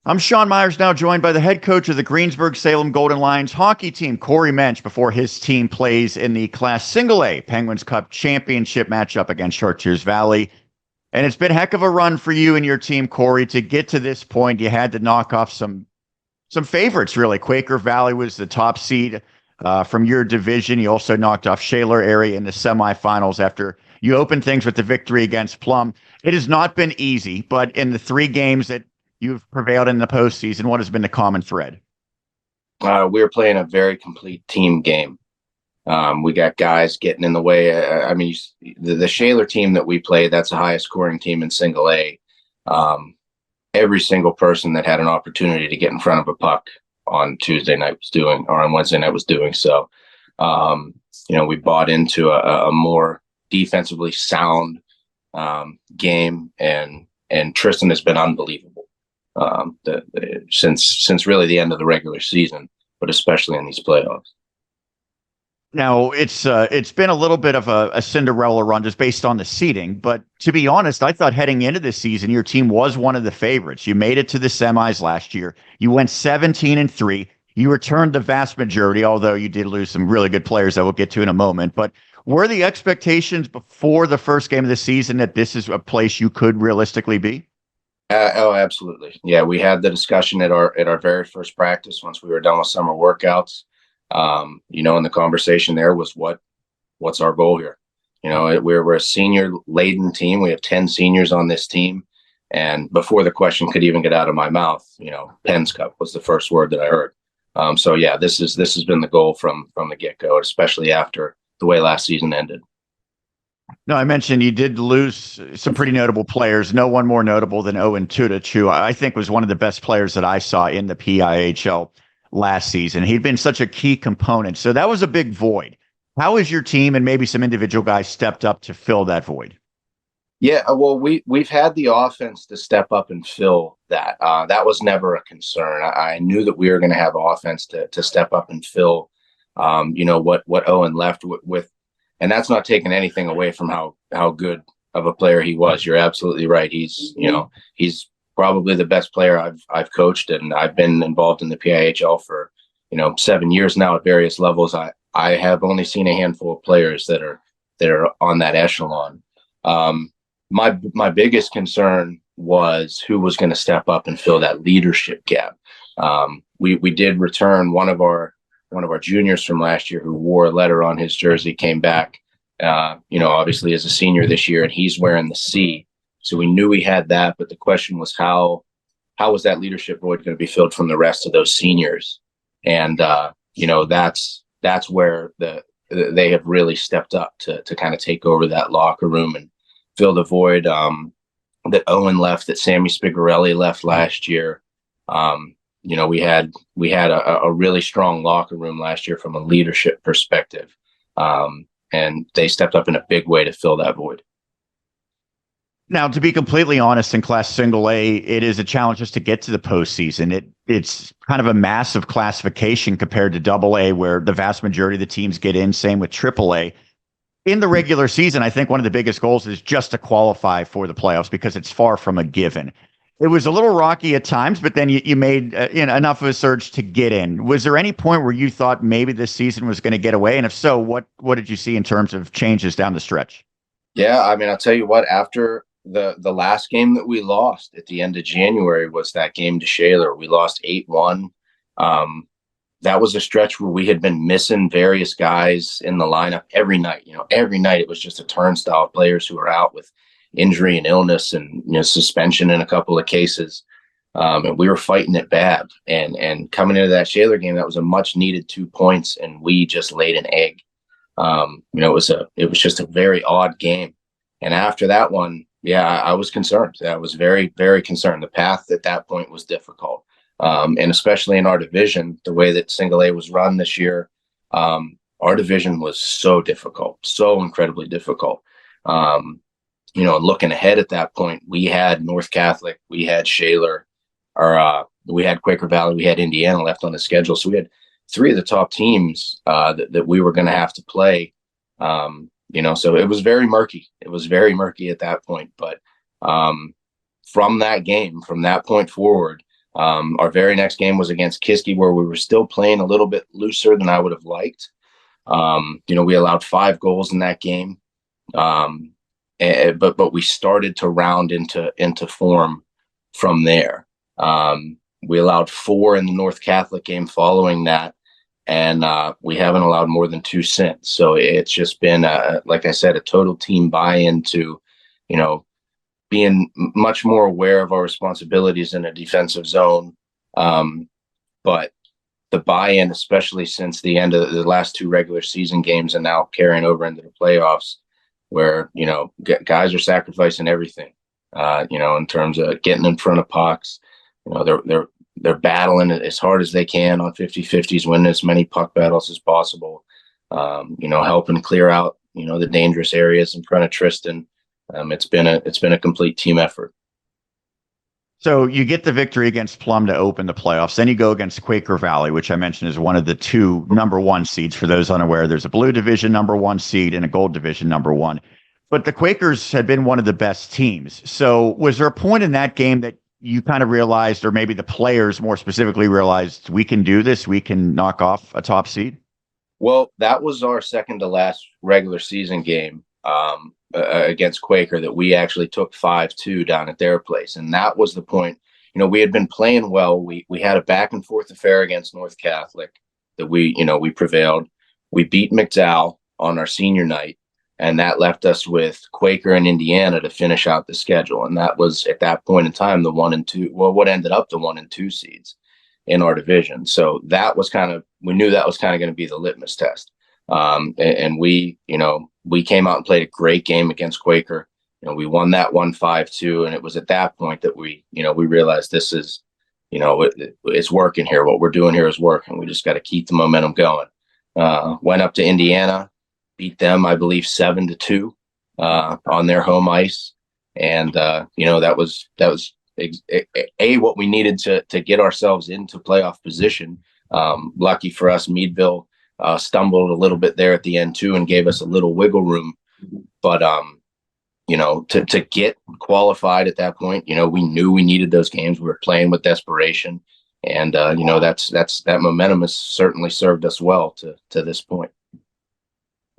I'm Sean Myers, now joined by the head coach of the Greensburg Salem Golden Lions hockey team, Corey Mentch, before his team plays in the Class Single A Penguins Cup Championship matchup against Chartiers Valley. And it's been a heck of a run for you and your team, Corey. To get to this point, you had to knock off some favorites, really. Quaker Valley was the top seed from your division. You also knocked off Shaler area in the semifinals after you opened things with the victory against Plum. It has not been easy, but in the three games that you've prevailed in the postseason, what has been the common thread? We're playing a very complete team game. We got guys getting in the way. The Shaler team that we played, that's the highest scoring team in Single A. Every single person that had an opportunity to get in front of a puck on Tuesday night was doing, or on Wednesday night was doing. So, we bought into a more defensively sound game, and Tristan has been unbelievable. Since really the end of the regular season, but especially in these playoffs. Now, it's been a little bit of a Cinderella run just based on the seeding. But to be honest, I thought heading into this season, your team was one of the favorites. You made it to the semis last year. You went 17-3. You returned the vast majority, although you did lose some really good players that we'll get to in a moment. But were the expectations before the first game of the season that this is a place you could realistically be? Oh, absolutely. Yeah, we had the discussion at our very first practice once we were done with summer workouts. And the conversation there was what's our goal here? We're a senior laden team. We have 10 seniors on this team. And before the question could even get out of my mouth, Penn's Cup was the first word that I heard. This has been the goal from the get-go, especially after the way last season ended. No, I mentioned you did lose some pretty notable players. No one more notable than Owen Tudich, who I think was one of the best players that I saw in the PIHL last season. He'd been such a key component. So that was a big void. How has your team and maybe some individual guys stepped up to fill that void? Yeah, well, we've had the offense to step up and fill that. That was never a concern. I knew that we were going to have offense to step up and fill, what Owen left with. And that's not taking anything away from how good of a player he was. You're absolutely right. He's probably the best player I've coached, and I've been involved in the PIHL for 7 years now at various levels. I have only seen a handful of players that are on that echelon. My biggest concern was who was going to step up and fill that leadership gap. We did return one of our juniors from last year who wore a letter on his jersey, came back, obviously as a senior this year, and he's wearing the C. So we knew we had that, but the question was how was that leadership void going to be filled from the rest of those seniors? And, that's where they have really stepped up to kind of take over that locker room and fill the void that Owen left, that Sammy Spigarelli left last year. We had a really strong locker room last year from a leadership perspective, and they stepped up in a big way to fill that void. Now, to be completely honest, in Class Single A, it is a challenge just to get to the postseason. It's kind of a massive classification compared to Double A, where the vast majority of the teams get in. Same with Triple A. In the regular season, I think one of the biggest goals is just to qualify for the playoffs because it's far from a given. It was a little rocky at times, but then you made enough of a surge to get in. Was there any point where you thought maybe this season was going to get away? And if so, what did you see in terms of changes down the stretch? Yeah, I'll tell you what, after the last game that we lost at the end of January was that game to Shaler. We lost 8-1. That was a stretch where we had been missing various guys in the lineup every night. Every night it was just a turnstile of players who were out with injury and illness and suspension in a couple of cases. And we were fighting it bad. And coming into that Shaler game, that was a much needed 2 points, and we just laid an egg. It was just a very odd game. And after that one, yeah, I was concerned. I was very, very concerned. The path at that point was difficult. And especially in our division, the way that Single A was run this year, our division was so difficult, so incredibly difficult. Looking ahead at that point, we had North Catholic, we had Shaler, we had Quaker Valley, we had Indiana left on the schedule. So we had three of the top teams that we were going to have to play. So it was very murky. It was very murky at that point. But from that game, from that point forward, Our very next game was against Kiski, where we were still playing a little bit looser than I would have liked. We allowed 5 goals in that game. But we started to round into form from there. We allowed 4 in the North Catholic game following that, and we haven't allowed more than 2 since. So it's just been, like I said, a total team buy-in to, being much more aware of our responsibilities in a defensive zone. But the buy-in, especially since the end of the last 2 regular season games and now carrying over into the playoffs, where, guys are sacrificing everything, in terms of getting in front of pucks. They're battling as hard as they can on 50-50s, winning as many puck battles as possible, helping clear out, the dangerous areas in front of Tristan. It's been a complete team effort. So you get the victory against Plum to open the playoffs. Then you go against Quaker Valley, which I mentioned is one of the 2 number 1 seeds. For those unaware, there's a blue division number 1 seed and a gold division number 1. But the Quakers had been one of the best teams. So was there a point in that game that you kind of realized, or maybe the players more specifically realized, we can do this, we can knock off a top seed? Well, that was our second to last regular season game. Against Quaker, that we actually took 5-2 down at their place. And that was the point. We had been playing well. We had a back and forth affair against North Catholic that we prevailed. We beat McDowell on our senior night, and that left us with Quaker and Indiana to finish out the schedule. And that was, at that point in time, the 1 and 2, what ended up the 1 and 2 seeds in our division. So that was we knew that was kind of going to be the litmus test. And we came out and played a great game against Quaker. We won that 5-2, and it was at that point that we realized this is, it's working here. What we're doing here is working. We just got to keep the momentum going. Went up to Indiana, beat them, I believe, 7-2 on their home ice, and that was what we needed to get ourselves into playoff position. Lucky for us, Meadville stumbled a little bit there at the end too and gave us a little wiggle room. But, to get qualified at that point, we knew we needed those games. We were playing with desperation. And, that momentum has certainly served us well to this point.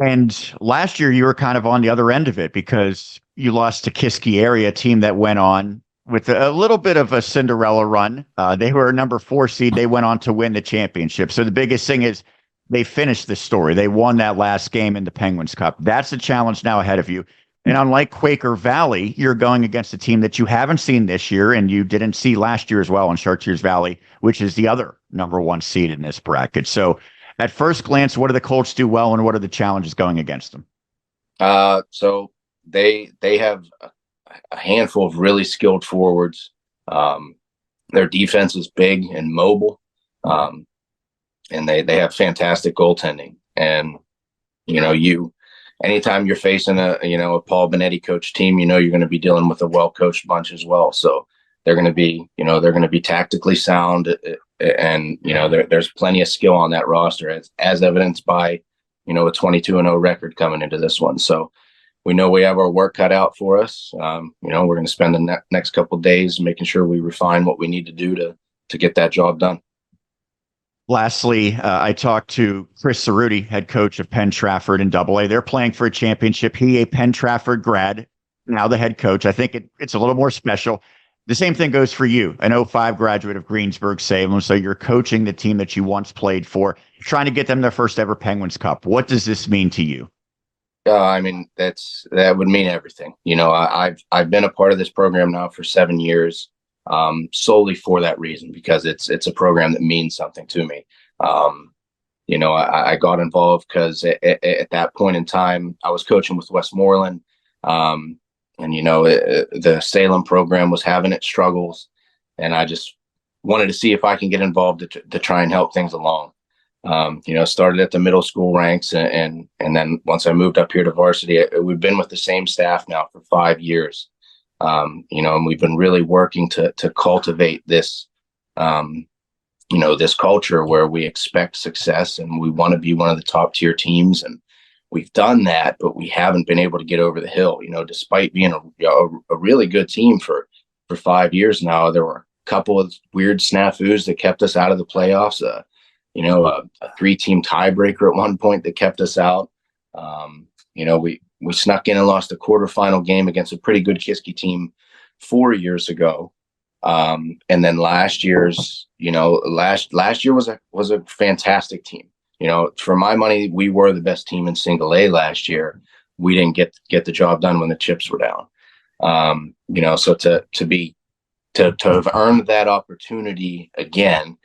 And last year you were kind of on the other end of it because you lost to Kiski area, a team that went on with a little bit of a Cinderella run. They were a number 4 seed. They went on to win the championship. So the biggest thing is, they finished the story. They won that last game in the Penguins Cup. That's the challenge now ahead of you. And unlike Quaker Valley, you're going against a team that you haven't seen this year and you didn't see last year as well in Chartiers Valley, which is the other number 1 seed in this bracket. So at first glance, what do the Colts do well and what are the challenges going against them? So they have a handful of really skilled forwards. Their defense is big and mobile. And they have fantastic goaltending. And, anytime you're facing a Paul Benetti coach team, you're going to be dealing with a well-coached bunch as well. So they're going to be tactically sound, and, there's plenty of skill on that roster as evidenced by, a 22-0 record coming into this one. So we know we have our work cut out for us. We're going to spend the next couple of days making sure we refine what we need to do to get that job done. Lastly, I talked to Chris Cerruti, head coach of Penn Trafford in AA. They're playing for a championship. He, a Penn Trafford grad, now the head coach. I think it's a little more special. The same thing goes for you, an 05 graduate of Greensburg, Salem. So you're coaching the team that you once played for, trying to get them their first ever Penguins Cup. What does this mean to you? That would mean everything. I've been a part of this program now for 7 years. Solely for that reason, because it's a program that means something to me. I got involved because at that point in time, I was coaching with Westmoreland, and the Salem program was having its struggles, and I just wanted to see if I can get involved to try and help things along. Started at the middle school ranks, and then once I moved up here to varsity, we've been with the same staff now for 5 years. And we've been really working to cultivate this, this culture where we expect success and we want to be one of the top tier teams. And we've done that, but we haven't been able to get over the hill. Despite being a really good team for 5 years now, there were couple of weird snafus that kept us out of the playoffs. A 3-team tiebreaker at one point that kept us out. We snuck in and lost a quarterfinal game against a pretty good Kiski team 4 years ago. And then last year was a fantastic team. For my money, we were the best team in single A last year. We didn't get the job done when the chips were down. So to have earned that opportunity again,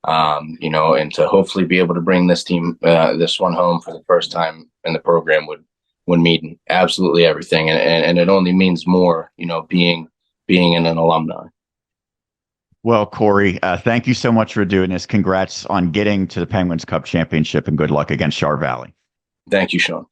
and to hopefully be able to bring this one home for the first time in the program would mean absolutely everything. And it only means more, being an alumni. Well, Corey, thank you so much for doing this. Congrats on getting to the Penguins Cup championship, and good luck against Char Valley. Thank you, Sean.